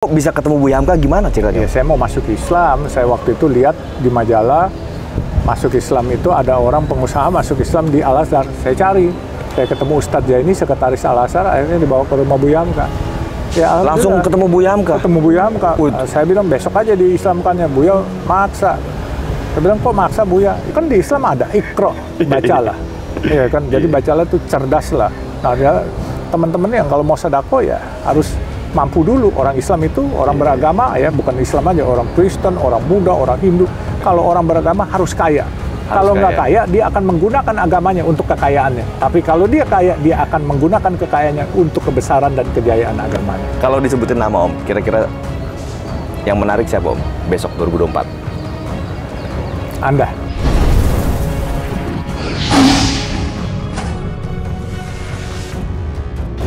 Kok bisa ketemu Bu Hamka gimana ceritanya? Ya, saya mau masuk Islam. Saya waktu itu lihat di majalah masuk Islam itu ada orang pengusaha masuk Islam di Al Azhar. Saya cari, saya ketemu Ustadz Zaini, sekretaris Al Azhar, akhirnya dibawa ke rumah Bu Hamka. Ya, langsung ketemu Bu Hamka? Ketemu Bu Hamka. Saya bilang besok aja diislamkannya. Buya maksa. Saya bilang kok maksa Buya? Kan di Islam ada Iqra, bacalah. Ya kan, jadi bacalah itu cerdas lah. Nah, ya, teman-teman yang kalau mau sedekah ya harus mampu dulu. Orang Islam itu orang beragama ya, bukan Islam aja, orang Kristen, orang Buddha, orang Hindu. Kalau orang beragama harus kaya. Kalau nggak kaya, dia akan menggunakan agamanya untuk kekayaannya. Tapi kalau dia kaya, dia akan menggunakan kekayaannya untuk kebesaran dan kejayaan agamanya. Kalau disebutin nama Om, kira-kira yang menarik siapa Om besok 2024? Anda.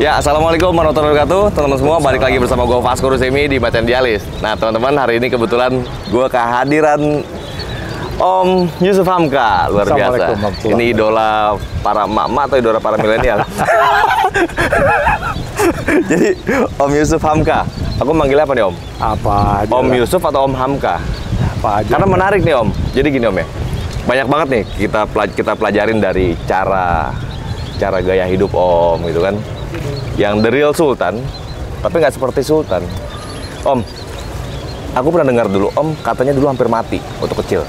Ya, Assalamualaikum warahmatullahi wabarakatuh. Teman-teman semua, balik lagi bersama gue Vasco Rusemi di Macan Dialis. Nah, teman-teman, hari ini kebetulan gue kehadiran Om Yusuf Hamka. Luar biasa. Ini idola para emak-emak atau idola para milenial? Jadi, Om Yusuf Hamka. Aku manggilnya apa nih, Om? Apa aja. Om Yusuf atau Om Hamka? Apa aja. Karena menarik nih, Om. Jadi gini, Om ya. Banyak banget nih kita pelajarin dari cara gaya hidup Om gitu kan. Yang the real Sultan, tapi nggak seperti Sultan. Om, aku pernah dengar dulu, Om katanya dulu hampir mati waktu kecil.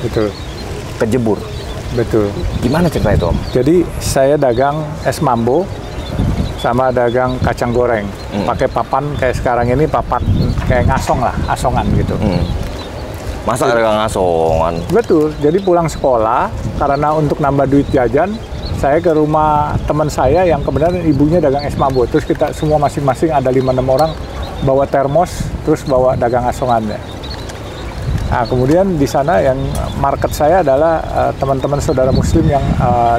Betul. Kejebur. Betul. Gimana cerita itu, Om? Jadi saya dagang es mambo sama dagang kacang goreng. Pakai papan kayak sekarang ini, papan kayak ngasong lah, asongan gitu. Masa dagang ngasongan? Betul. Jadi pulang sekolah, karena untuk nambah duit jajan, saya ke rumah teman saya yang kebenaran ibunya dagang es mambo. Terus kita semua masing-masing ada 5-6 orang bawa termos, terus bawa dagang asongannya. Nah, kemudian di sana yang market saya adalah teman-teman saudara muslim yang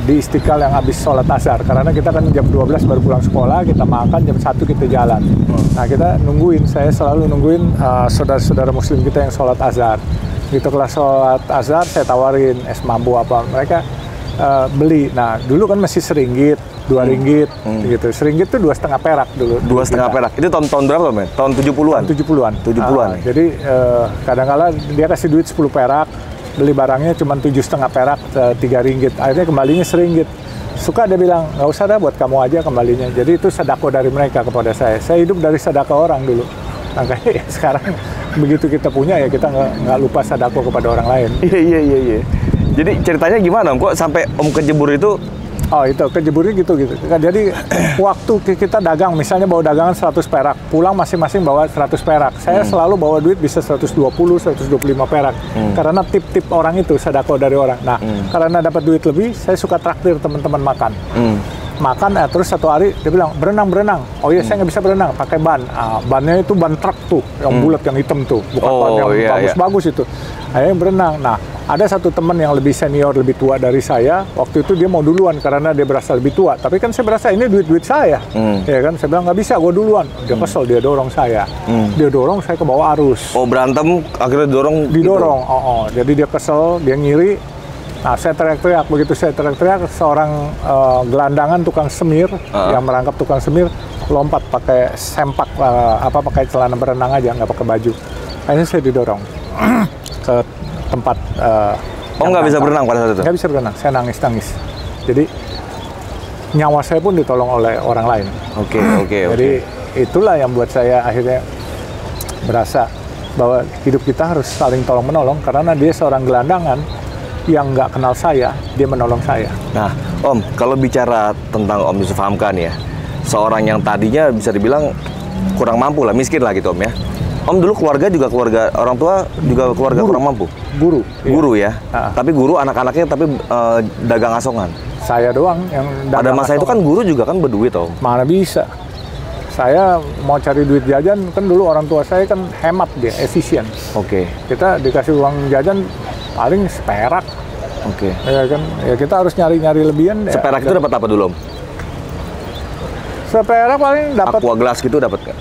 di Istiqlal yang habis sholat asar. Karena kita kan jam 12 baru pulang sekolah, kita makan, jam 1 kita jalan. Nah, kita nungguin, saya selalu nungguin saudara-saudara muslim kita yang sholat azhar. Gitu kelas sholat azhar, saya tawarin es mambo apa. Mereka beli. Nah, dulu kan masih RM1, RM2 gitu. RM1 itu 2,5 perak dulu. 2,5 perak. Itu tahun berapa, Om? Tahun 70-an? 70-an. 70-an. Jadi kadang-kala dia kasih duit 10 perak, beli barangnya cuma 7,5 perak, RM3. Akhirnya kembalinya RM1. Suka dia bilang, nggak usah dah, buat kamu aja kembalinya. Jadi itu sedekah dari mereka kepada saya. Saya hidup dari sedekah orang dulu. Makanya sekarang begitu kita punya ya kita nggak lupa sedekah kepada orang lain. Iya. Jadi ceritanya gimana, Om? Kok sampai Om kejebur itu? Oh, itu kejeburnya gitu. Jadi waktu kita dagang, misalnya bawa dagangan 100 perak, pulang masing-masing bawa 100 perak. Saya selalu bawa duit bisa 120, 125 perak. Karena tip-tip orang itu, sedekah dari orang. Nah, karena dapat duit lebih, saya suka traktir teman-teman makan. Makan, terus satu hari dia bilang, berenang. Oh iya, saya nggak bisa berenang, pakai ban. Bannya itu ban truk tuh, yang bulat, yang hitam tuh. Bukan ban yang bagus-bagus itu. Akhirnya berenang. Nah, ada satu teman yang lebih senior, lebih tua dari saya. Waktu itu dia mau duluan karena dia berasa lebih tua. Tapi kan saya berasa ini duit saya. Ya kan, saya bilang nggak bisa, gue duluan. Dia kesel, dia dorong saya. Dia dorong, saya ke bawah arus. Oh, berantem, akhirnya didorong? Didorong, gitu. Jadi dia kesel, dia ngiri. Nah, saya teriak-teriak. Begitu saya teriak-teriak, seorang gelandangan tukang semir, yang merangkap tukang semir, lompat pakai sempak, pakai celana berenang aja, nggak pakai baju. Akhirnya saya didorong ke tempat. Nggak bisa berenang pada saat itu? Nggak bisa berenang, saya nangis. Jadi nyawa saya pun ditolong oleh orang lain. Oke. Jadi itulah yang buat saya akhirnya berasa bahwa hidup kita harus saling tolong-menolong, karena dia seorang gelandangan yang nggak kenal saya, dia menolong saya. Nah, Om, kalau bicara tentang Om Yusuf Hamka nih ya, seorang yang tadinya bisa dibilang kurang mampu lah, miskin lah gitu, Om ya. Om dulu keluarga orang tua juga keluarga kurang mampu. Guru ya. Tapi guru anak-anaknya tapi dagang asongan. Saya doang yang dagang. Pada masa asongan itu kan guru juga kan berduit, Om. Mana bisa. Saya mau cari duit jajan, kan dulu orang tua saya kan hemat, dia efisien. Oke. Kita dikasih uang jajan paling seperak. Oke. Ya kan, ya kita harus nyari lebihan. Seperak itu dapat apa dulu, Om? Seperak paling dapat. Aqua gelas gitu dapat nggak?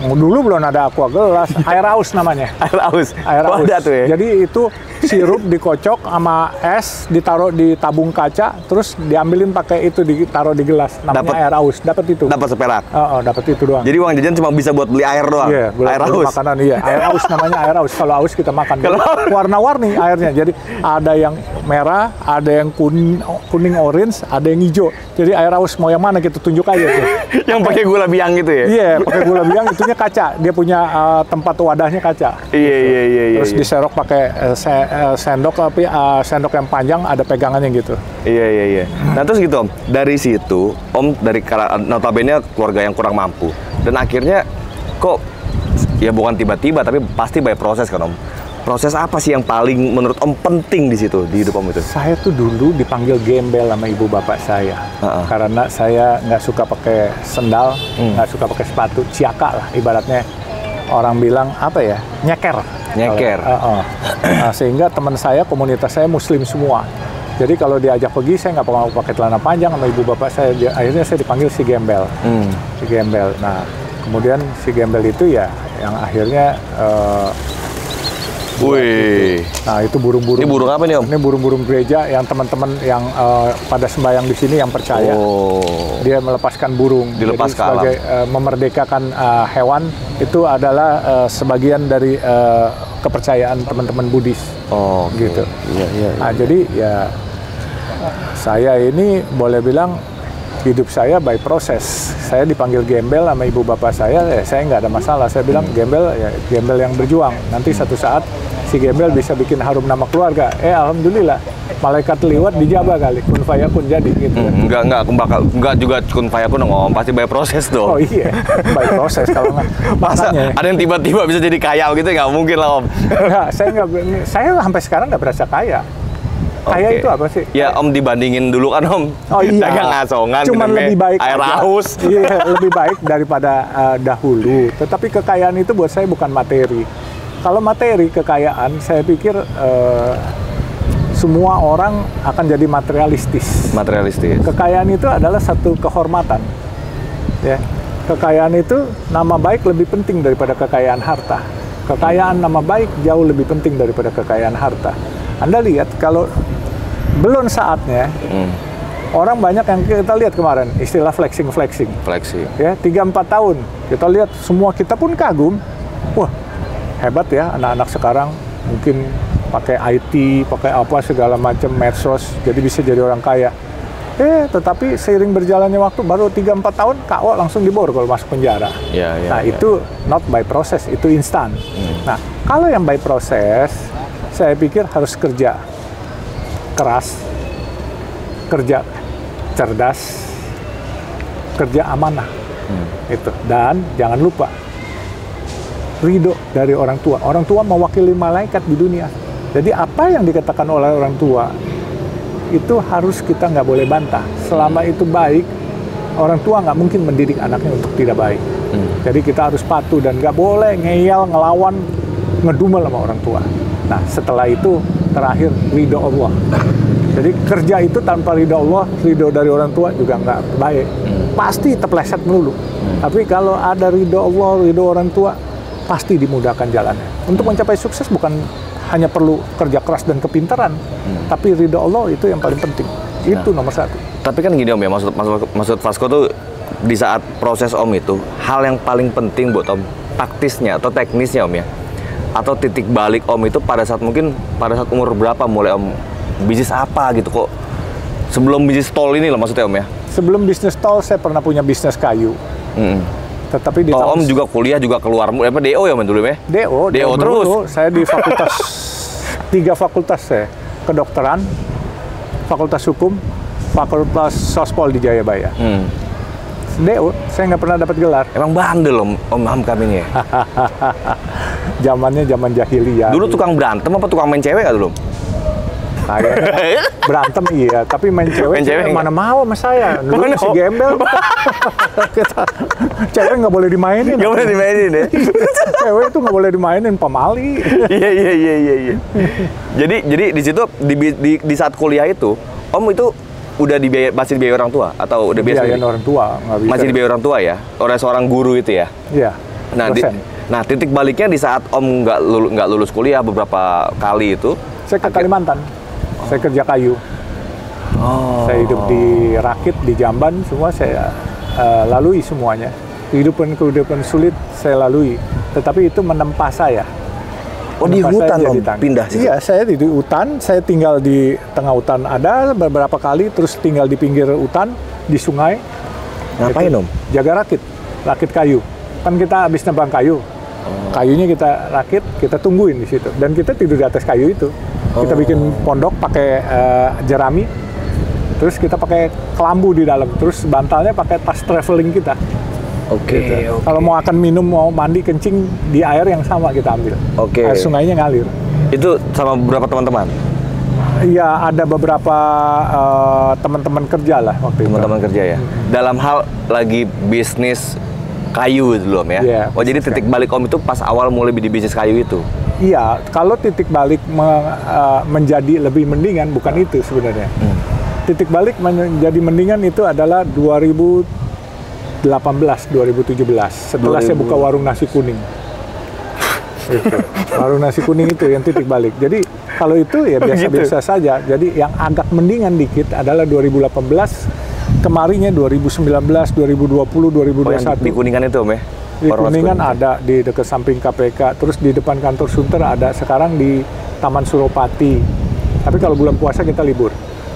Dulu belum ada aqua gelas, air aus namanya. Air aus. Ada tuh ya. Jadi itu sirup dikocok sama es, ditaruh di tabung kaca, terus diambilin pakai itu ditaruh di gelas. Namanya Dapet- air aus. Dapat itu. Dapat seperak. Dapat itu doang. Jadi uang jajan cuma bisa buat beli air doang. Iya, Air beli haus. makanan, iya. Air aus namanya air aus. Kalau aus kita makan. Kalau- Warna-warni airnya. Jadi ada yang merah, ada yang kuning orange, ada yang hijau. Jadi air aus mau yang mana kita tunjuk aja tuh. Yang pakai gula biang gitu ya. Iya, pakai gula biang, itunya kaca. Dia punya tempat wadahnya kaca. Iya. Terus diserok pakai sendok, tapi sendok yang panjang ada pegangannya gitu. Iya. Nah terus gitu Om, dari situ Om dari notabene keluarga yang kurang mampu dan akhirnya kok ya bukan tiba-tiba tapi pasti by proses kan Om. Proses apa sih yang paling menurut Om penting di situ di hidup Om itu? Saya tuh dulu dipanggil gembel sama ibu bapak saya karena saya nggak suka pakai sendal, nggak suka pakai sepatu, ciaka lah ibaratnya. Orang bilang apa ya, nyeker. Nah, sehingga teman saya, komunitas saya Muslim semua. Jadi kalau diajak pergi, saya nggak mau pakai celana panjang sama ibu bapak saya. Akhirnya saya dipanggil si gembel. Si gembel. Nah, kemudian si gembel itu ya yang akhirnya Wih. nah itu burung-burung. Ini burung apa nih Om? Ini burung-burung gereja yang teman-teman yang pada sembahyang di sini yang percaya. Oh. Dia melepaskan burung. Dilepas Jadi ke alam. sebagai memerdekakan hewan itu adalah sebagian dari kepercayaan teman-teman Buddhis. Oh, Gitu. Iya. Nah, jadi ya saya ini boleh bilang hidup saya by proses. Saya dipanggil gembel sama ibu bapak saya nggak ada masalah. Saya bilang gembel ya gembel yang berjuang. Nanti satu saat si gembel bisa bikin harum nama keluarga. Alhamdulillah. Malaikat liwat dijabah kali. Kun fayakun jadi gitu. Enggak juga kun fayakun dong Om, pasti by proses dong. Oh iya, by proses kalau nggak. Masa Makanya. ada yang tiba-tiba bisa jadi kaya gitu nggak mungkin lah Om. Nggak, saya sampai sekarang nggak berasa kaya. Kaya Oke. itu apa sih? Ya Om dibandingin dulu kan Om. Oh iya. Dagang asongan, Cuman minumnya lebih baik air aja. haus. Iya, lebih baik daripada dahulu. Tetapi kekayaan itu buat saya bukan materi. Kalau materi kekayaan, saya pikir semua orang akan jadi materialistis. Materialistis. Kekayaan itu adalah satu kehormatan. Ya. Kekayaan itu nama baik lebih penting daripada kekayaan harta. Kekayaan nama baik jauh lebih penting daripada kekayaan harta. Anda lihat kalau belum saatnya, orang banyak yang kita lihat kemarin istilah flexing. Fleksi. Ya, 3-4 tahun kita lihat semua kita pun kagum. Wah, hebat ya anak-anak sekarang mungkin pakai IT, pakai apa segala macam medsos, jadi bisa jadi orang kaya. Tetapi seiring berjalannya waktu baru 3-4 tahun KO langsung diborgol masuk penjara. Nah, itu not by process, itu instan. Nah, kalau yang by process, saya pikir harus kerja keras, kerja cerdas, kerja amanah. Itu. Dan jangan lupa ridho dari orang tua. Orang tua mewakili malaikat di dunia. Jadi apa yang dikatakan oleh orang tua itu harus kita nggak boleh bantah. Selama itu baik, orang tua nggak mungkin mendidik anaknya untuk tidak baik. Jadi kita harus patuh dan nggak boleh ngeyel, ngelawan, ngedumel sama orang tua. Nah setelah itu terakhir ridho Allah. Jadi kerja itu tanpa ridho Allah, ridho dari orang tua juga nggak baik. Pasti terpleset melulu. Tapi kalau ada ridho Allah, ridho orang tua, pasti dimudahkan jalannya. Untuk mencapai sukses bukan hanya perlu kerja keras dan kepintaran, tapi ridho Allah itu yang paling penting. Itu nomor satu. Tapi kan gini Om ya, maksud Vasco tuh di saat proses Om itu, hal yang paling penting buat Om, taktisnya atau teknisnya Om ya, atau titik balik Om itu pada saat umur berapa mulai Om bisnis apa gitu kok? Sebelum bisnis tol ini lah maksudnya Om ya? Sebelum bisnis tol, saya pernah punya bisnis kayu. Tetapi di Om juga kuliah juga keluar apa DO ya dulu ya? DO terus. Dulu, saya di fakultas 3 fakultas saya, kedokteran, fakultas hukum, fakultas sospol di Jayabaya. DO, saya nggak pernah dapat gelar. Emang bandel Om Hamkam ini ya? Zamannya zaman jahiliyah. Dulu tukang berantem apa tukang main cewek nggak dulu? Kayaknya berantem iya, tapi main cewek mana mau sama saya. Dulu Mana si mau? gembel. Cewek nggak boleh dimainin. Nggak boleh dimainin ya? Cewek itu nggak boleh dimainin, pamali. Iya. Jadi di situ di saat kuliah itu, Om itu udah masih dibiayai orang tua atau udah biasa? Biayain orang tua, nggak bisa. Masih dibiayai orang tua ya, oleh seorang guru itu ya. Iya. Nah, titik baliknya di saat Om nggak lulus kuliah beberapa kali itu. Saya ke Kalimantan. Saya kerja kayu. Saya hidup di Rakit, di Jamban, semua saya lalui semuanya. Kehidupan sulit saya lalui. Tetapi itu menempa saya. Oh, di hutan Om pindah situ? Iya, saya di hutan. Saya tinggal di tengah hutan ada beberapa kali, terus tinggal di pinggir hutan, di sungai. Ngapain Om? Jaga rakit kayu. Kan kita habis nebang kayu. Kayunya kita rakit, kita tungguin di situ. Dan kita tidur di atas kayu itu. Kita bikin pondok pakai jerami. Terus kita pakai kelambu di dalam. Terus bantalnya pakai tas traveling kita. Oke. Kalau mau akan minum, mau mandi, kencing di air yang sama kita ambil. Air sungainya ngalir. Itu sama beberapa teman-teman? Iya, ada beberapa teman-teman kerja lah waktu itu. Teman-teman kerja ya? Dalam hal lagi bisnis kayu itu Om ya? Yeah, jadi titik balik Om itu pas awal mulai di bisnis kayu itu? Iya, kalau titik balik menjadi lebih mendingan, bukan itu sebenarnya. Titik balik menjadi mendingan itu adalah 2017. Setelah saya buka warung nasi kuning. Itu. Warung nasi kuning itu yang titik balik. Jadi kalau itu ya biasa-biasa saja. Jadi yang agak mendingan dikit adalah 2018, kemarinnya 2019, 2020, 2021. Di Kuningan itu Om ya? Di Kuningan ada, di dekat samping KPK, terus di depan kantor Sunter ada, sekarang di Taman Suropati. Tapi kalau bulan puasa kita libur.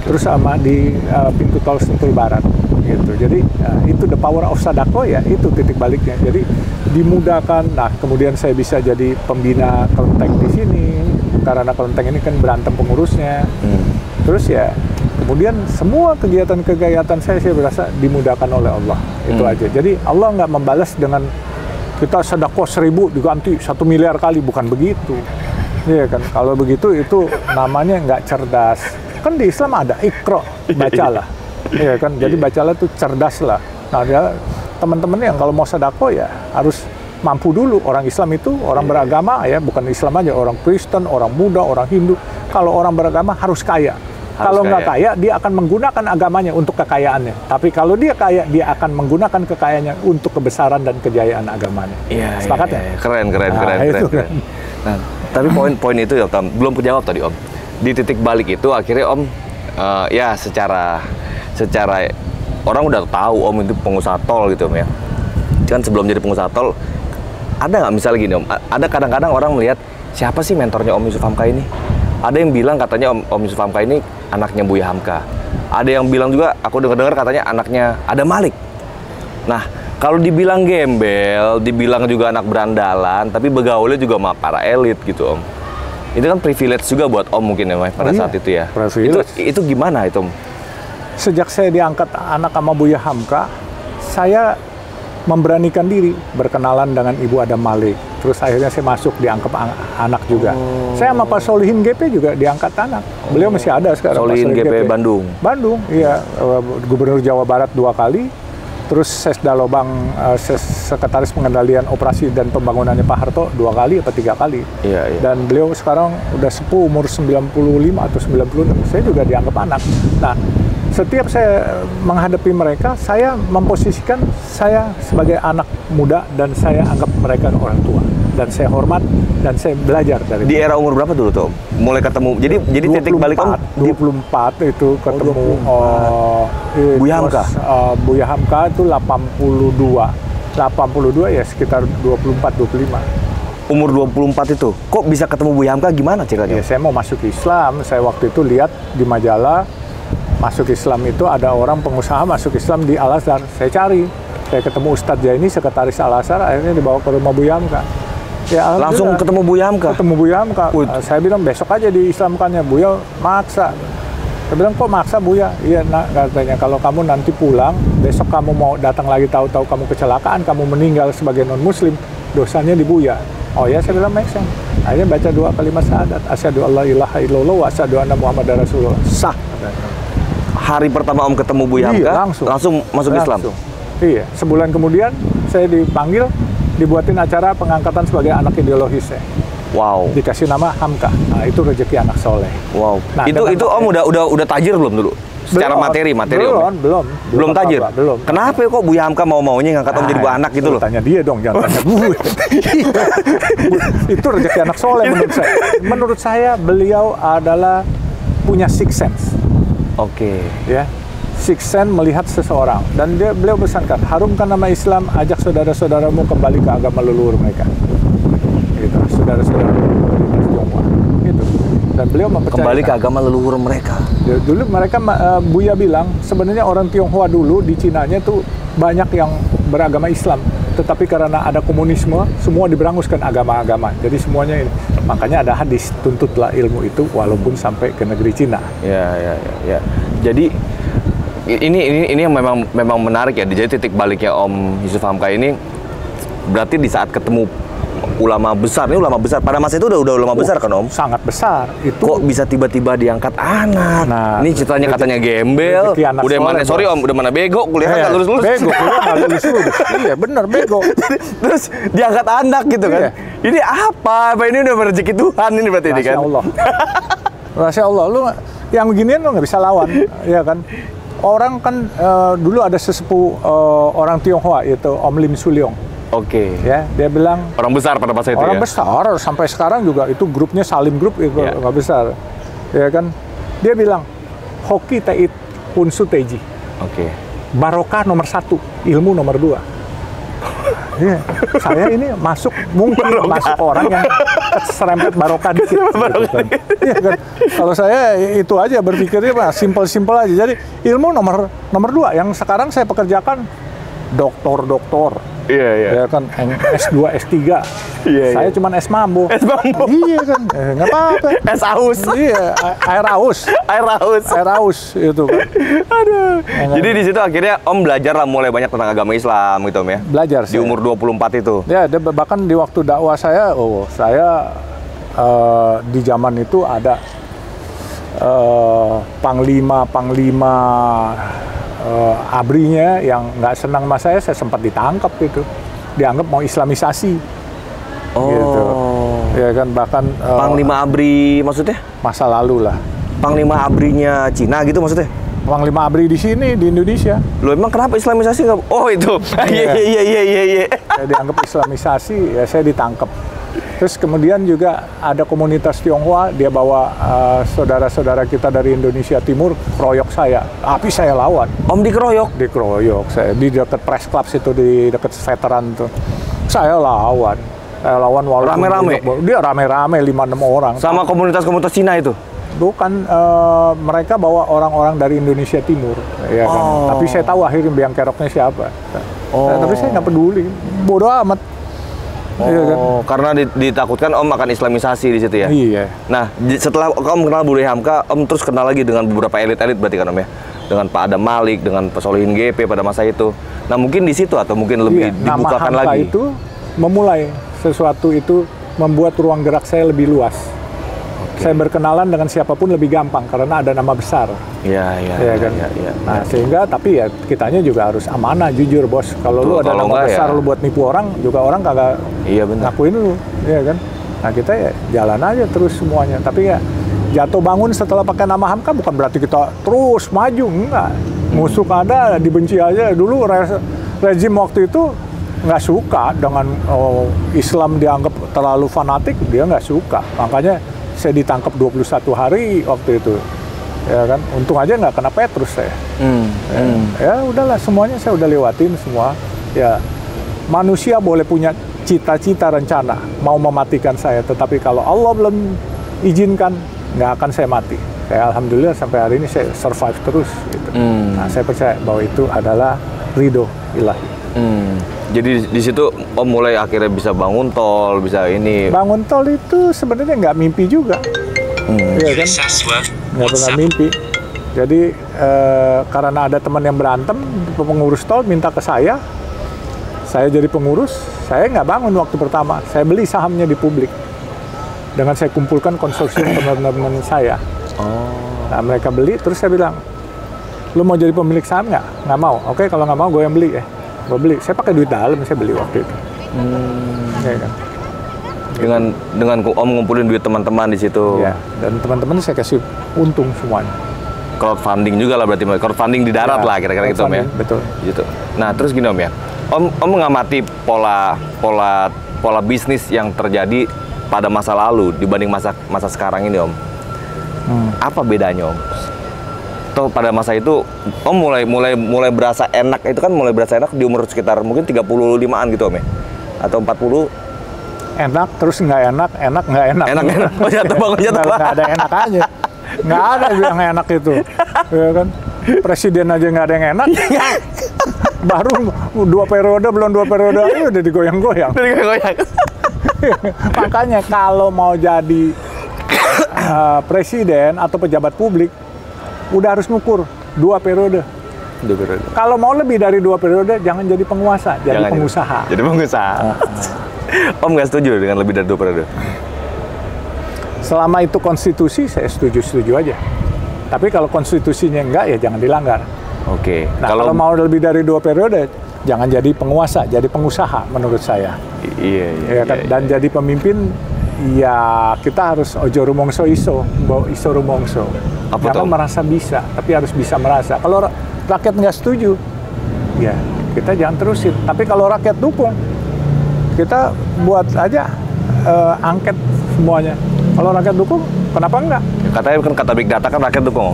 Terus sama di pintu tol Sentul Barat gitu. Jadi itu the power of sadaqah ya, itu titik baliknya. Jadi dimudahkan. Nah, kemudian saya bisa jadi pembina kelenteng di sini karena kelenteng ini kan berantem pengurusnya. Terus ya kemudian semua kegiatan-kegiatan saya berasa dimudahkan oleh Allah. Itu aja. Jadi Allah nggak membalas dengan kita sedekah 1.000 diganti 1 miliar kali, bukan begitu. Iya kan? Kalau begitu itu namanya nggak cerdas. Kan di Islam ada Iqra, bacalah. Iya kan? Jadi bacalah itu cerdas lah. Nah, teman-teman yang kalau mau sedekah ya harus mampu dulu. Orang Islam itu orang beragama ya, bukan Islam aja, orang Kristen, orang Buddha, orang Hindu. Kalau orang beragama harus kaya. Kalau nggak kaya, dia akan menggunakan agamanya untuk kekayaannya. Tapi kalau dia kaya, dia akan menggunakan kekayaannya untuk kebesaran dan kejayaan agamanya. Iya, sepakat ya? Keren. Nah, tapi poin itu ya Om, belum kejawab tadi Om. Di titik balik itu akhirnya Om, ya secara orang udah tahu Om itu pengusaha tol gitu Om ya. Kan sebelum jadi pengusaha tol, ada nggak misalnya gini Om, ada kadang-kadang orang melihat siapa sih mentornya Om Yusuf Hamka ini? Ada yang bilang katanya Om Yusuf Hamka ini anaknya Buya Hamka. Ada yang bilang juga, aku dengar katanya anaknya Adam Malik. Nah, kalau dibilang gembel, dibilang juga anak berandalan, tapi begaulnya juga sama para elit gitu Om. Itu kan privilege juga buat Om mungkin ya pada saat itu ya. Itu gimana itu Om? Sejak saya diangkat anak sama Buya Hamka, saya memberanikan diri berkenalan dengan Ibu Adam Malik. Terus akhirnya saya masuk diangkat anak juga. Saya sama Pak Solihin GP juga diangkat anak. Beliau masih ada sekarang. Solihin GP Bandung. Bandung, iya. Gubernur Jawa Barat 2 kali. Terus Sesda Lobang, Sekretaris Pengendalian Operasi dan Pembangunannya Pak Harto 2 kali atau 3 kali. Iya. Dan beliau sekarang udah sepuh, umur 95 atau 96. Saya juga dianggap anak. Nah, setiap saya menghadapi mereka, saya memposisikan saya sebagai anak muda dan saya anggap mereka orang tua. Dan saya hormat dan saya belajar dari Di era umur berapa dulu tuh? Mulai ketemu. Jadi titik balik Om 24 itu ketemu Buya Hamka. Buya Hamka itu 82. 82 ya sekitar 24 25. Umur 24 itu. Kok bisa ketemu Buya Hamka, gimana ceritanya? Ya, saya mau masuk Islam. Saya waktu itu lihat di majalah masuk Islam itu ada orang pengusaha masuk Islam di Al-Azhar. Saya cari. Saya ketemu Ustadz Jaini, sekretaris Al-Azhar, akhirnya dibawa ke rumah Buya Hamka. Ya, langsung ketemu Buya Hamka? Ketemu Buya Hamka. Saya bilang besok aja diislamkannya. Buya maksa. Saya bilang kok maksa Buya? Iya nak, katanya kalau kamu nanti pulang, besok kamu mau datang lagi tahu-tahu kamu kecelakaan, kamu meninggal sebagai non-muslim, dosanya di Buya. Oh ya, saya bilang make sense. Akhirnya baca 2 kalimat syahadat. Asyhadu alla ilaha illallah wa asyhadu anna muhammadar rasulullah. Sah. Hari pertama Om ketemu Buya Hamka, langsung masuk Islam? Iya, sebulan kemudian saya dipanggil, dibuatin acara pengangkatan sebagai anak ideologisnya. Wow. Dikasih nama Hamka. Nah, itu rezeki anak soleh. Wow. Nah, itu Om udah tajir belum dulu? secara materi Om. Belum tajir. Belum. Kenapa kok Buya Hamka mau-maunya ngangkat Om jadi buah anak gitu loh? Tanya dia dong, jangan tanya gue. Itu rezeki anak soleh menurut saya. Menurut saya beliau adalah punya sixth sense. Oke. Ya, sixth sense melihat seseorang, dan beliau pesankan, harumkan nama Islam, ajak saudara-saudaramu kembali ke agama leluhur mereka. Gitu, saudara-saudara Tionghoa. Gitu. Dan beliau mempercayakan Kembali ke agama leluhur mereka. Dulu mereka, Buya bilang, sebenarnya orang Tionghoa dulu di Cinanya tuh banyak yang beragama Islam, tetapi karena ada komunisme, semua diberanguskan agama-agama. Jadi semuanya ini. Makanya ada hadis, tuntutlah ilmu itu walaupun sampai ke negeri Cina. Ya. Jadi ini yang memang menarik ya. Jadi titik baliknya Om Yusuf Hamka ini berarti di saat ketemu ulama besar. Ini ulama besar pada masa itu udah ulama besar kan Om? Sangat besar. Itu kok bisa tiba-tiba diangkat anak? Nah, ini ceritanya katanya gembel. Udah mana soleh, Om, udah mana bego, kuliah nggak lulus-lulus. Bego, kuliah nggak lulus-lulus. Iya bener bego. Terus diangkat anak gitu kan? Iya. Ini apa? Ini udah rezeki Tuhan ini berarti ini kan? Masya Allah. Masya Allah, lu yang beginian lu nggak bisa lawan, ya kan? Orang kan dulu ada sesepuh orang Tionghoa, yaitu Om Lim Suliong. Oke. Ya, dia bilang orang besar pada masa itu orang ya? besar, sampai sekarang juga itu grupnya Salim Group itu Ya. nggak besar. Ya kan? Dia bilang, hoki teit punsu teji. Oke. Barokah nomor 1, ilmu nomor 2. Iya, saya ini mungkin masuk orang yang serempet barokah dikit. Gitu kan. Iya kan? Kalau saya itu aja berpikirnya simpel-simpel aja. Jadi ilmu nomor 2 yang sekarang saya pekerjakan doktor. Iya. Ya kan, S2, S3. Saya cuman S mambo. Iya kan, nggak apa-apa. Es aus. Iya, air aus itu kan. Aduh. Jadi di situ akhirnya Om belajar lah mulai banyak tentang agama Islam gitu Om ya. Belajar di umur 24 itu. Ya, bahkan di waktu dakwah saya, di zaman itu ada panglima ABRI-nya yang nggak senang sama saya sempat ditangkap gitu, dianggap mau Islamisasi. Gitu. Ya kan, bahkan Panglima ABRI maksudnya? Masa lalu lah. Panglima ABRI-nya Cina gitu maksudnya? Panglima ABRI di sini di Indonesia. Loh emang kenapa Islamisasi nggak? Oh itu. Iya. Saya dianggap Islamisasi, ya saya ditangkap. Terus kemudian juga ada komunitas Tionghoa, dia bawa saudara-saudara kita dari Indonesia Timur keroyok saya, tapi saya lawan. Om dikeroyok? Dikeroyok saya di dekat Press Club situ, di dekat veteran tuh. Saya lawan walaupun rame-rame? Dia rame-rame 5-6 orang. Sama komunitas-komunitas Cina itu? Bukan, mereka bawa orang-orang dari Indonesia Timur, ya kan. Tapi saya tahu akhirnya biang keroknya siapa. Tapi saya nggak peduli, bodoh amat. Iya kan? Karena ditakutkan Om akan Islamisasi di situ ya? Iya. Nah, setelah Om kenal Buya Hamka, Om terus kenal lagi dengan beberapa elit-elit berarti kan Om ya? Dengan Pak Adam Malik, dengan Pak Solihin GP pada masa itu. Nah, mungkin di situ atau mungkin lebih dibukakan nama Hamka lagi? itu memulai sesuatu itu, membuat ruang gerak saya lebih luas. Saya berkenalan dengan siapapun lebih gampang karena ada nama besar. Iya. Nah, sehingga tapi ya kitanya juga harus amanah, jujur bos. Kalau lu ada nama besar, lu buat nipu orang, juga orang kagak ngakuin lu, ya kan. Nah, kita ya jalan aja terus semuanya. Tapi ya jatuh bangun setelah pakai nama Hamka bukan berarti kita terus maju, enggak. Musuh ada, dibenci aja. Dulu rezim waktu itu nggak suka dengan Islam dianggap terlalu fanatik, dia nggak suka. Makanya saya ditangkap 21 hari waktu itu, ya kan. Untung aja nggak kena Petrus saya. Ya udahlah, semuanya saya udah lewatin semua. Ya, manusia boleh punya cita-cita, rencana mau mematikan saya, tetapi kalau Allah belum izinkan, nggak akan saya mati. Kayak alhamdulillah sampai hari ini saya survive terus. Gitu. Nah, saya percaya bahwa itu adalah ridho ilahi. Jadi di situ Om mulai akhirnya bisa bangun tol, bisa ini. Bangun tol itu sebenarnya nggak mimpi juga, iya kan? Nggak pernah mimpi. Jadi karena ada teman yang berantem, pengurus tol minta ke saya jadi pengurus. Saya nggak bangun waktu pertama, saya beli sahamnya di publik. Dengan saya kumpulkan konsorsium teman-teman saya. Nah, mereka beli, terus saya bilang, lu mau jadi pemilik saham nggak? Nggak mau. Oke, kalau nggak mau gue yang beli ya. Gue beli, saya pakai duit dalam, saya beli waktu itu. Ya kan? Dengan Om ngumpulin duit teman-teman di situ. Ya, dan teman-teman saya kasih untung semuanya. crowdfunding juga lah berarti, crowdfunding di darat lah kira-kira gitu Om ya. Betul. Gitu. Nah terus gini Om ya, Om mengamati pola bisnis yang terjadi pada masa lalu dibanding masa sekarang ini Om. Apa bedanya Om? Atau pada masa itu Om mulai berasa enak, itu kan mulai berasa enak di umur sekitar mungkin 35-an gitu Om ya? Atau 40? Enak terus nggak enak, nggak enak. Enak. Oh jatuh bang. Nggak ada enak aja. Nggak ada yang enak itu. Ya kan? Presiden aja nggak ada yang enak. Baru 2 periode, belum 2 periode aja udah digoyang-goyang. Makanya kalau mau jadi presiden atau pejabat publik, udah harus ngukur 2 periode. Kalau mau lebih dari 2 periode, jangan jadi penguasa, jadi pengusaha. Jadi pengusaha. Om nggak setuju dengan lebih dari 2 periode? Selama itu konstitusi, saya setuju aja. Tapi kalau konstitusinya enggak, ya jangan dilanggar. Oke. Nah, kalau mau lebih dari 2 periode, jangan jadi penguasa, jadi pengusaha menurut saya. Iya. Dan jadi pemimpin, ya kita harus ojo rumongso iso rumongso. Jangan merasa bisa, tapi harus bisa merasa. Kalau rakyat nggak setuju, ya kita jangan terusin. Tapi kalau rakyat dukung, kita buat aja angket semuanya. Kalau rakyat dukung, kenapa enggak? Ya, katanya kan kata big data kan rakyat dukung.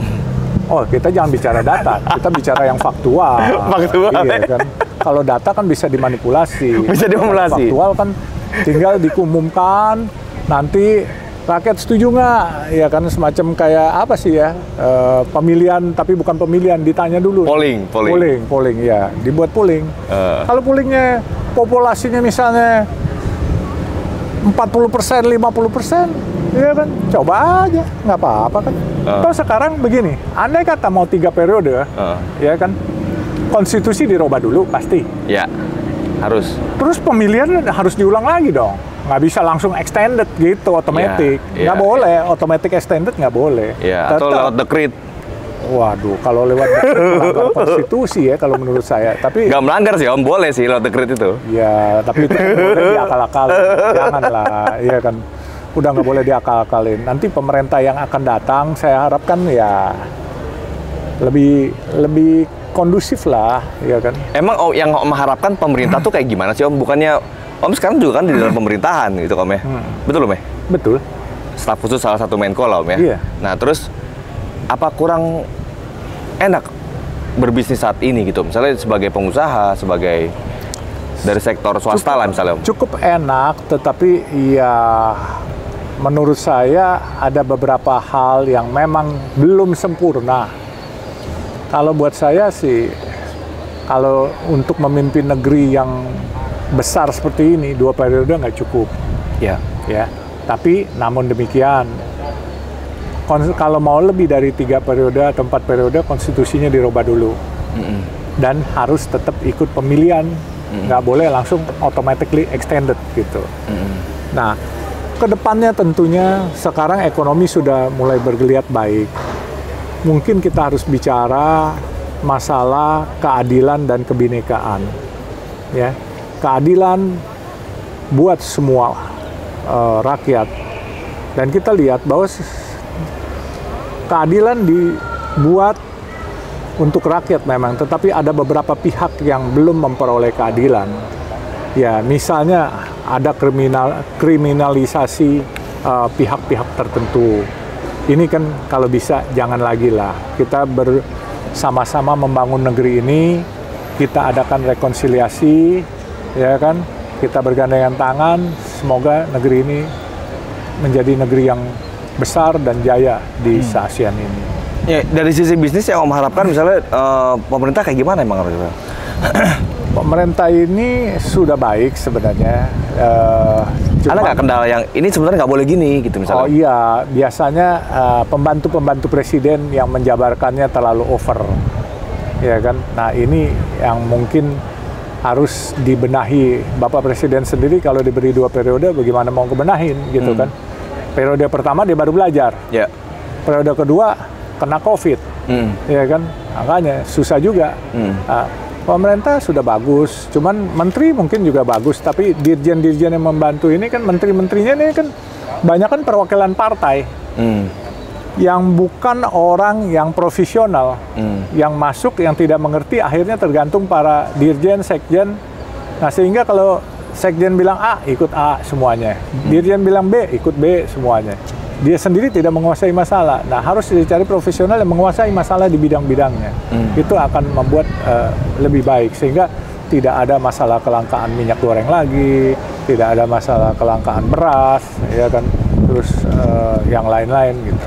Oh, kita jangan bicara data, kita bicara yang faktual. Iya kan. Kalau data kan bisa dimanipulasi. Bisa dimanipulasi. Faktual kan tinggal diumumkan, nanti rakyat setuju nggak? Ya kan semacam kayak apa sih ya? Pemilihan tapi bukan pemilihan, ditanya dulu. Polling ya, dibuat polling. Kalau pollingnya populasinya misalnya 40%, 50%, ya kan, coba aja, nggak apa-apa kan. Terus sekarang begini, andai kata mau 3 periode, ya kan, konstitusi dirubah dulu pasti. Ya, harus. Terus pemilihan harus diulang lagi dong. Nggak bisa langsung extended gitu, otomatis. Nggak boleh, otomatis extended nggak boleh. Ya, atau lewat decree. Waduh, kalau lewat melanggar konstitusi ya kalau menurut saya. Tapi nggak melanggar sih Om, boleh sih lewat dekret itu. Ya, tapi itu boleh diakal-akalin. Janganlah, iya kan. Udah nggak boleh diakal-akalin. Nanti pemerintah yang akan datang, saya harapkan ya lebih kondusif lah, ya kan. Emang yang Om harapkan pemerintah tuh kayak gimana sih Om? Bukannya Om sekarang juga kan di dalam pemerintahan gitu Om ya? Betul Om ya? Betul. Staf khusus salah satu Menko lah Om ya? Iya. Nah terus apa kurang enak berbisnis saat ini gitu, misalnya sebagai pengusaha, sebagai dari sektor swasta lah misalnya Om? Cukup enak, tetapi ya menurut saya ada beberapa hal yang memang belum sempurna. Kalau buat saya sih, kalau untuk memimpin negeri yang besar seperti ini 2 periode nggak cukup. Ya. Tapi namun demikian, kalau mau lebih dari 3 periode atau 4 periode, konstitusinya dirubah dulu. Dan harus tetap ikut pemilihan. Nggak boleh langsung automatically extended gitu. Nah, kedepannya tentunya sekarang ekonomi sudah mulai bergeliat baik. Mungkin kita harus bicara masalah keadilan dan kebinekaan. Ya, keadilan buat semua rakyat. Dan kita lihat bahwa keadilan dibuat untuk rakyat memang, tetapi ada beberapa pihak yang belum memperoleh keadilan. Ya, misalnya ada kriminalisasi pihak-pihak tertentu. Ini kan kalau bisa jangan lagi lah. Kita bersama-sama membangun negeri ini, kita adakan rekonsiliasi, ya kan? Kita bergandengan tangan, semoga negeri ini menjadi negeri yang besar dan jaya di ASEAN ini. Ya, dari sisi bisnis yang Om harapkan misalnya pemerintah kayak gimana emang? Pemerintah ini sudah baik sebenarnya. Ada nggak kendala yang ini sebenarnya nggak boleh gini gitu misalnya? Oh iya, biasanya pembantu-pembantu presiden yang menjabarkannya terlalu over, ya kan? Nah ini yang mungkin harus dibenahi. Bapak Presiden sendiri kalau diberi 2 periode, bagaimana mau kebenahin gitu kan? Periode pertama dia baru belajar. Yeah. Periode kedua kena COVID, ya kan? Makanya susah juga. Nah, pemerintah sudah bagus, cuman menteri mungkin juga bagus, tapi dirjen-dirjen yang membantu ini kan menteri-menterinya ini kan banyak kan perwakilan partai. yang bukan orang yang profesional, yang masuk, yang tidak mengerti, akhirnya tergantung para dirjen, sekjen. Nah, sehingga kalau sekjen bilang A, ikut A semuanya. Dirjen bilang B, ikut B semuanya. Dia sendiri tidak menguasai masalah. Nah, harus dicari profesional yang menguasai masalah di bidang-bidangnya. Itu akan membuat lebih baik, sehingga tidak ada masalah kelangkaan minyak goreng lagi, tidak ada masalah kelangkaan beras, ya kan, terus yang lain-lain gitu.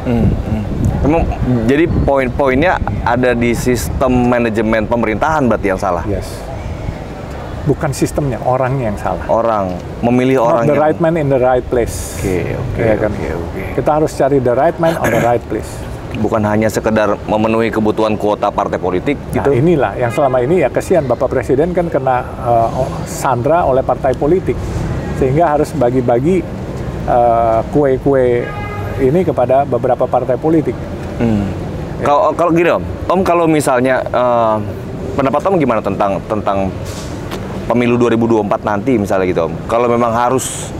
Emang jadi poin-poinnya ada di sistem manajemen pemerintahan berarti yang salah? Yes. Bukan sistemnya, orangnya yang salah. Orang, memilih orang Not the yang... right man in the right place. Ya kan? Kita harus cari the right man on the right place. Bukan hanya sekedar memenuhi kebutuhan kuota partai politik gitu. Nah, inilah yang selama ini ya kesian Bapak Presiden kan kena sandra oleh partai politik, sehingga harus bagi-bagi kue-kue ini kepada beberapa partai politik. Kalau gini Om kalau misalnya pendapat Om gimana tentang pemilu 2024 nanti misalnya gitu Om? Kalau memang harus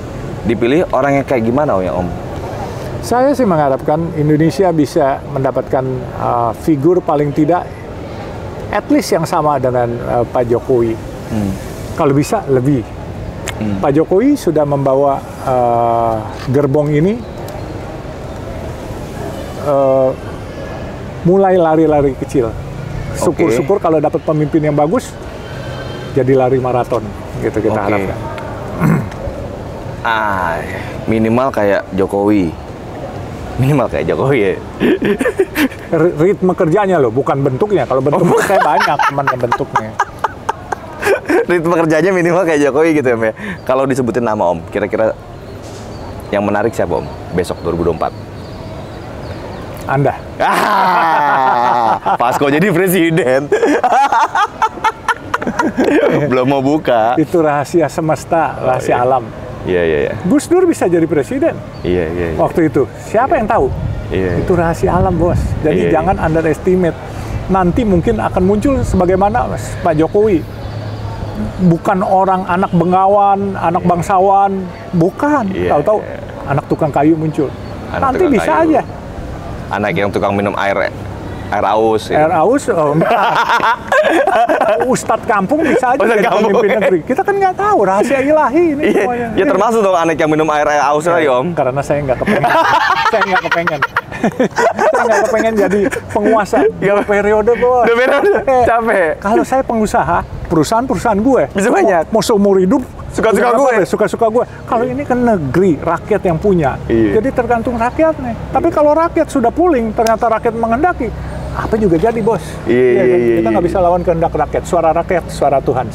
dipilih orang yang kayak gimana Om? Saya sih mengharapkan Indonesia bisa mendapatkan figur paling tidak at least yang sama dengan Pak Jokowi. Kalau bisa lebih. Pak Jokowi sudah membawa gerbong ini mulai lari-lari kecil. Syukur-syukur kalau dapat pemimpin yang bagus, jadi lari maraton. Gitu kita harapkan. Minimal kayak Jokowi. Minimal kayak Jokowi ya. Ritme kerjanya loh, bukan bentuknya. Kalau bentuknya saya banyak teman yang bentuknya. Ritme kerjanya minimal kayak Jokowi gitu ya. Kalau disebutin nama Om, kira-kira yang menarik siapa Om besok 2024? Anda. Pasko jadi presiden. Belum mau buka. Itu rahasia semesta, rahasia alam. Iya. Gus Dur bisa jadi presiden. Iya. Waktu itu. Siapa yang tahu? Iya. Itu rahasia alam, Bos. Jadi jangan underestimate. Nanti mungkin akan muncul sebagaimana Pak Jokowi. Bukan orang anak bengawan, anak bangsawan. Bukan. Tahu-tahu anak tukang kayu muncul. Nanti bisa kayu. Aja. Anak yang tukang minum air aus. Air aus? Oh, Ustadz kampung bisa aja jadi pemimpin negeri. Kita kan nggak tahu, rahasia ilahi ini semuanya. Ya termasuk dong anak yang minum air aus lagi Om. Karena saya nggak kepengen. Saya nggak kepengen jadi penguasa. Dua periode, Bos. Capek. Kalau saya pengusaha, perusahaan gue bisa banyak. Mau seumur hidup suka-suka gue. Suka-suka gue. Kalau ini kan negeri, rakyat yang punya. Jadi tergantung rakyatnya. Tapi kalau rakyat sudah pooling, ternyata rakyat mengendaki, apa juga jadi, Bos. Kita nggak bisa lawan kehendak rakyat. Suara rakyat, suara Tuhan.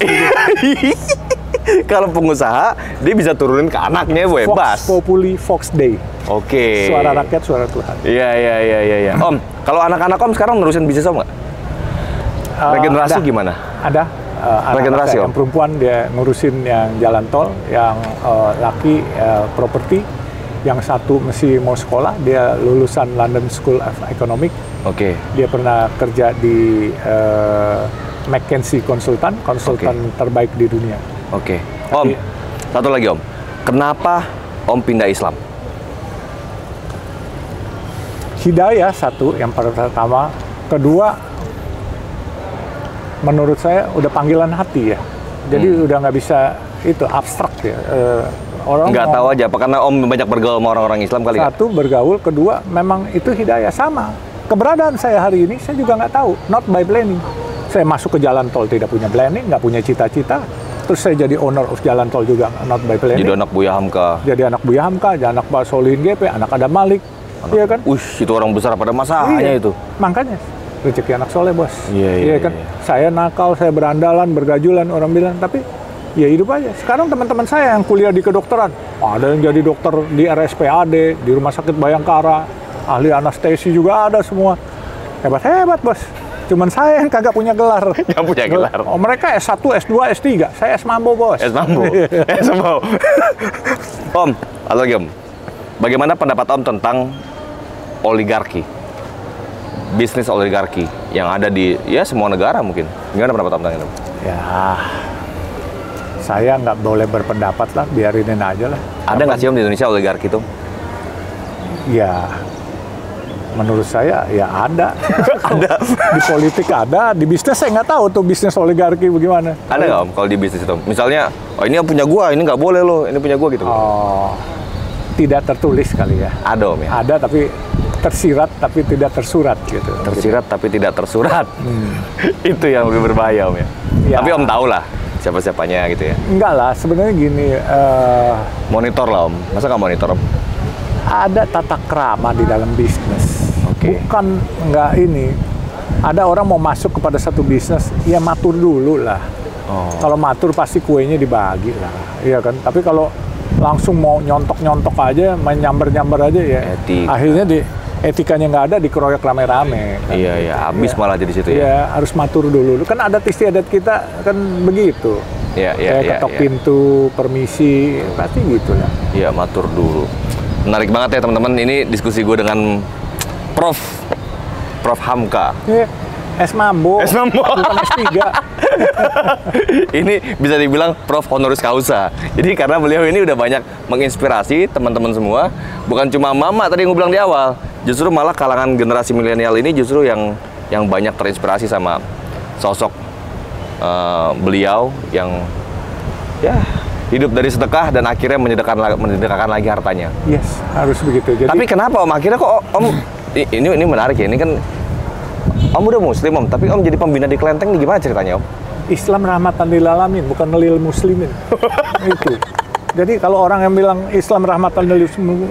Kalau pengusaha, dia bisa turunin ke anaknya, bebas. Vox Populi, Vox Dei. Oke. Suara rakyat, suara Tuhan. Iya. Om, kalau anak-anak Om sekarang ngurusin bisnis Om nggak? Regenerasi gimana? Ada. Regenerasi Om. Yang perempuan dia ngurusin yang jalan tol, yang laki properti, yang satu masih mau sekolah, dia lulusan London School of Economics. Oke. Dia pernah kerja di McKinsey konsultan terbaik di dunia. Oke. Om, satu lagi Om. Kenapa Om pindah Islam? Hidayah satu, yang pertama. Kedua, menurut saya udah panggilan hati ya. Jadi udah nggak bisa itu abstrak ya. Orang nggak tahu aja, apa karena Om banyak bergaul sama orang-orang Islam kali ya? Satu, bergaul. Kedua, memang itu hidayah sama. Keberadaan saya hari ini, saya juga nggak tahu. Not by planning. Saya masuk ke jalan tol tidak punya planning, nggak punya cita-cita. Terus saya jadi owner of jalan tol juga, not by planning. Jadi anak Buya Hamka. Jadi anak Buya Hamka, jadi anak Pak Solihin GP, anak Adam Malik. Iya kan? Itu orang besar pada masanya itu. Makanya, rezeki anak soleh, Bos. Iya kan? Saya nakal, saya berandalan, bergajulan, orang bilang. Tapi ya hidup aja. Sekarang teman-teman saya yang kuliah di kedokteran, ada yang jadi dokter di RSPAD, di Rumah Sakit Bayangkara, ahli anestesi juga ada semua. Hebat-hebat, Bos. Cuman saya yang kagak punya gelar. Yang punya gelar. Oh, mereka S1, S2, S3. Saya S Mambo, Bos. S Mambo. S Mambo. Om, atau lagi Om. Bagaimana pendapat Om tentang oligarki? Bisnis oligarki yang ada di semua negara mungkin. Gimana pendapat Om tentang itu? Ya, saya nggak boleh berpendapat lah, biarinin aja lah. Ada nggak sih Om di Indonesia oligarki itu? Ya, Menurut saya ya ada. Ada. Di politik ada, di bisnis saya nggak tahu tuh bisnis oligarki bagaimana. Ada nggak Om kalau di bisnis itu? Misalnya, oh ini yang punya gua, ini nggak boleh loh, ini punya gua gitu. Oh, tidak tertulis kali ya. Ada Om ya? Ada tapi tersirat tapi tidak tersurat gitu. Tersirat tapi tidak tersurat. Itu yang lebih berbahaya Om ya? Ya. Tapi Om tahu lah siapa-siapanya gitu ya? Enggak lah, sebenarnya gini. Monitor lah Om, masa nggak monitor Om? Ada tata krama di dalam bisnis. Oke. Bukan nggak ini. Ada orang mau masuk kepada satu bisnis, ya matur dulu lah. Oh. Kalau matur pasti kuenya dibagi lah, iya kan. Tapi kalau langsung mau nyontok-nyontok aja, main nyamber-nyamber aja ya. Akhirnya etikanya nggak ada, dikeroyok rame-rame. Kan? Iya, habis malah jadi situ ya. Iya, harus matur dulu. Kan adat istiadat kita kan begitu. Iya. Ketok pintu, permisi, pasti gitu lah. Iya, matur dulu. Menarik banget ya teman-teman, ini diskusi gue dengan Prof Hamka. Iya, es mambo. Bukan S3. Ini bisa dibilang Prof honoris causa. Jadi karena beliau ini udah banyak menginspirasi teman-teman semua. Bukan cuma mama tadi yang gue bilang di awal. Justru malah kalangan generasi milenial ini justru yang banyak terinspirasi sama sosok beliau yang ya hidup dari sedekah dan akhirnya menyedekahkan lagi hartanya. Yes, harus begitu. Jadi, tapi kenapa Om akhirnya kok Om ini menarik ya, ini kan Om udah muslim Om, tapi Om jadi pembina di Kelenteng, gimana ceritanya Om? Islam rahmatan lil alamin, bukan lil muslimin. Itu. Jadi kalau orang yang bilang Islam rahmatan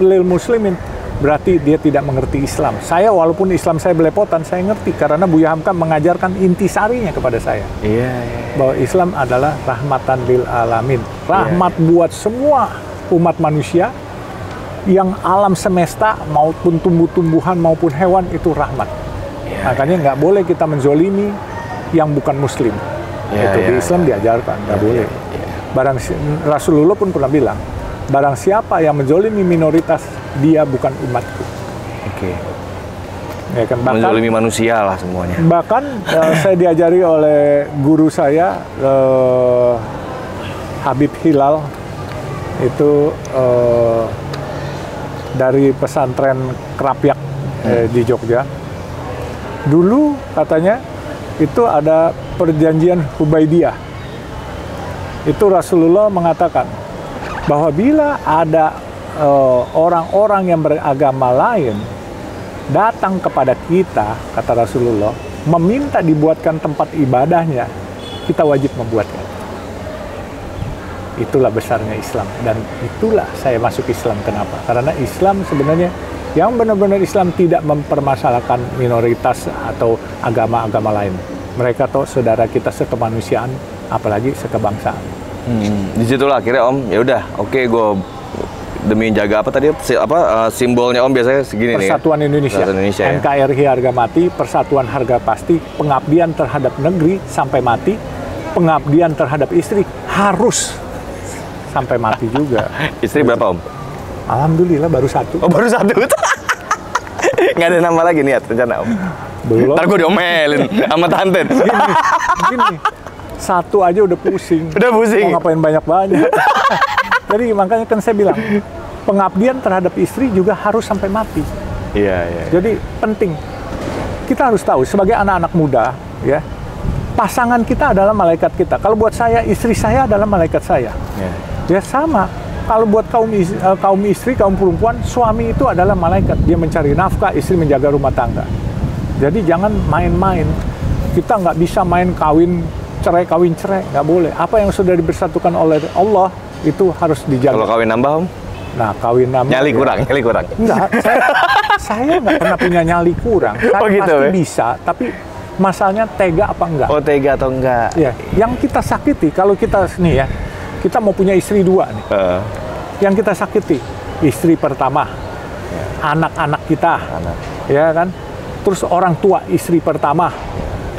lil muslimin, berarti dia tidak mengerti Islam. Saya walaupun Islam saya belepotan, saya ngerti karena Buya Hamka mengajarkan intisarinya kepada saya. Iya. Bahwa Islam adalah rahmatan lil alamin. Rahmat buat semua umat manusia, yang alam semesta maupun tumbuh-tumbuhan maupun hewan itu rahmat. Makanya nggak boleh kita menzolimi yang bukan muslim. Di Islam diajarkan, nggak boleh. Rasulullah pun pernah bilang, barang siapa yang menzolimi minoritas, dia bukan umatku. Oke. Ya kan, menzolimi manusia lah semuanya. Bahkan saya diajari oleh guru saya, Habib Hilal, itu dari pesantren Krapyak di Jogja. Dulu katanya itu ada perjanjian Hubaidiyah. Itu Rasulullah mengatakan bahwa bila ada orang-orang yang beragama lain datang kepada kita, kata Rasulullah, meminta dibuatkan tempat ibadahnya, kita wajib membuatkan. Itulah besarnya Islam, dan itulah saya masuk Islam. Kenapa? Karena Islam sebenarnya yang benar-benar Islam tidak mempermasalahkan minoritas atau agama-agama lain. Mereka tahu saudara kita sekemanusiaan, apalagi sekebangsaan. Disitulah akhirnya Om, ya udah, oke, gue demi jaga apa tadi, simbolnya Om biasanya segini nih. Persatuan Indonesia, ya? NKRI harga mati, persatuan harga pasti, pengabdian terhadap negeri sampai mati, pengabdian terhadap istri harus sampai mati juga. Istri berapa Om? Alhamdulillah baru satu. Oh, baru satu. Nggak ada nama lagi nih rencana Om? Belum. Ntar gue diomelin sama tante. Gini, satu aja udah pusing. Udah pusing. Mau ngapain banyak-banyak. Jadi makanya kan saya bilang, pengabdian terhadap istri juga harus sampai mati. Iya. Jadi penting. Kita harus tahu sebagai anak-anak muda, ya, pasangan kita adalah malaikat kita. Kalau buat saya, istri saya adalah malaikat saya. Ya sama. Kalau buat kaum istri, kaum perempuan, suami itu adalah malaikat. Dia mencari nafkah, istri menjaga rumah tangga. Jadi jangan main-main. Kita nggak bisa main kawin cerai, nggak boleh. Apa yang sudah dipersatukan oleh Allah itu harus dijaga. Kalau kawin nambah Om? Nah, kawin nambah. Nyali kurang. Enggak, saya nggak pernah punya nyali kurang. Saya gitu, pasti bisa, tapi masalahnya tega apa enggak. Oh, tega atau enggak? Ya, yang kita sakiti, kalau kita nih ya, kita mau punya istri dua nih. Yang kita sakiti, istri pertama, anak-anak kita, ya kan? Terus orang tua istri pertama,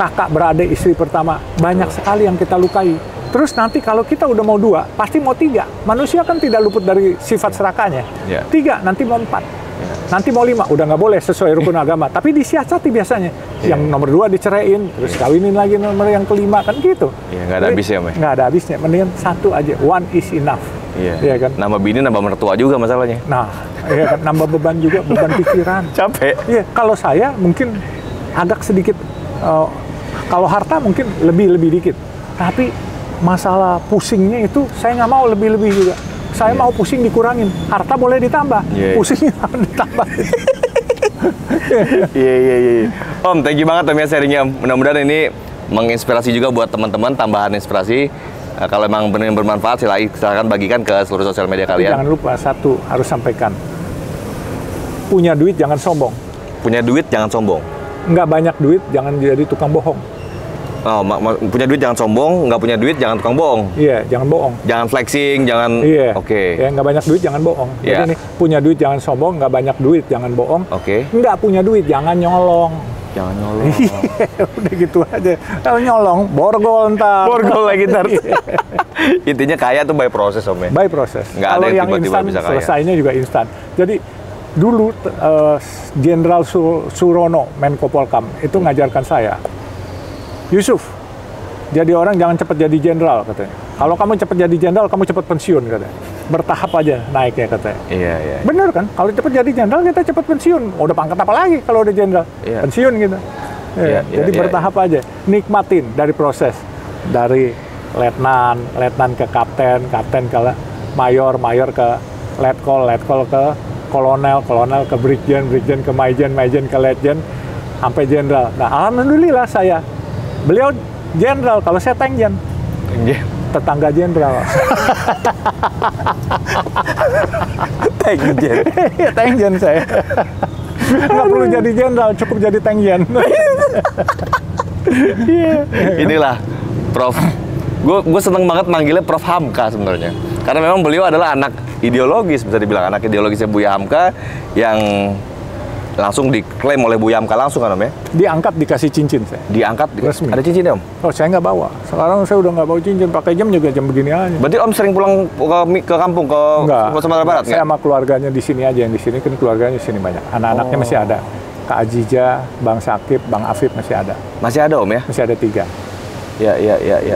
kakak beradik istri pertama, banyak sekali yang kita lukai. Terus nanti kalau kita udah mau dua, pasti mau tiga. Manusia kan tidak luput dari sifat serakahnya. Tiga, nanti mau empat. Nanti mau lima, udah nggak boleh sesuai rukun agama. Tapi disiasati biasanya. Yang nomor dua diceraiin, terus kawinin lagi nomor yang kelima, kan gitu. Iya, nggak ada habisnya, Mbak. Nggak ada habisnya, mendingan satu aja. One is enough. Iya kan? Nama bini, nama mertua juga masalahnya. Nah, Iya kan, nambah beban juga, beban pikiran. Capek. Iya, kalau saya mungkin agak sedikit, kalau harta mungkin lebih dikit. Tapi masalah pusingnya itu saya nggak mau lebih juga. Saya mau pusing dikurangin, harta boleh ditambah, pusingnya harus ditambah. Iya. Om, thank you banget Om ya sharingnya. Mudah-mudahan ini menginspirasi juga buat teman-teman, tambahan inspirasi. Kalau emang benar bermanfaat, silakan bagikan ke seluruh sosial media kalian. Jangan lupa, satu harus sampaikan. Punya duit jangan sombong. Punya duit jangan sombong. Nggak banyak duit jangan jadi tukang bohong. Oh, punya duit jangan sombong, nggak punya duit jangan tukang bohong. Iya, jangan bohong. Jangan flexing, jangan. Iya. Oke. Ya, nggak banyak duit jangan bohong. Iya. Jadi nih, punya duit jangan sombong, nggak banyak duit jangan bohong. Oke. Nggak punya duit jangan nyolong. Jangan nyolong. Udah gitu aja. Kalau nyolong, borgol ntar. Borgol lagi ntar. Intinya kaya tuh by proses Om ya. By proses. Nggak ada Kalau yang yang tiba-tiba instan, bisa kaya. selesainya juga instan. Jadi dulu Jenderal Surono, Menko Polkam, itu ngajarkan saya, Yusuf, jadi orang jangan cepat jadi jenderal katanya. Kalau kamu cepat jadi jenderal, kamu cepat pensiun katanya. Bertahap aja naiknya katanya. Iya. Bener kan? Kalau cepat jadi jenderal kita cepat pensiun. Udah pangkat apa lagi kalau udah jenderal? Iya. Pensiun gitu. Jadi bertahap aja. Nikmatin dari proses. Dari letnan ke kapten ke mayor ke letkol ke kolonel ke brigjen ke majen ke letjen sampai jenderal. Nah, alhamdulillah beliau jenderal, kalau saya tengjen. Tetangga jenderal. Tengjen saya. Nggak perlu jadi jenderal, cukup jadi tengjen. Inilah Prof. Gue seneng banget manggilnya Prof Hamka sebenarnya. Karena memang beliau adalah anak ideologis, bisa dibilang anak ideologisnya Buya Hamka yang langsung diklaim oleh Buya Hamka langsung kan Om ya? Diangkat, dikasih cincin saya. Diangkat? Resmi. Ada cincinnya Om? Oh, saya nggak bawa. Sekarang saya udah nggak bawa cincin, pakai jam juga jam begini aja. Berarti Om sering pulang ke kampung, ke Sumatera Barat? Saya sama keluarganya di sini aja, yang di sini kan keluarganya di sini banyak. Anak-anaknya masih ada. Kak Ajija, Bang Sakib, Bang Afif masih ada. Masih ada Om ya? Masih ada 3. Iya.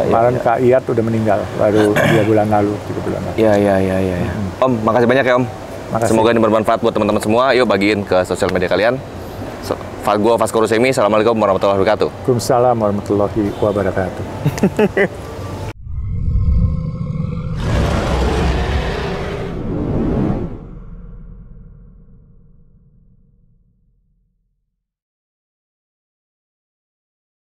Kemarin Kak Iyat udah meninggal, baru 3 bulan lalu, 3 bulan lalu. Iya. Om, makasih banyak ya Om. Makasih. Semoga ini bermanfaat buat teman-teman semua. Yuk bagiin ke sosial media kalian. Gue Vasco Rusemi. Assalamualaikum warahmatullahi wabarakatuh. Waalaikumsalam warahmatullahi wabarakatuh.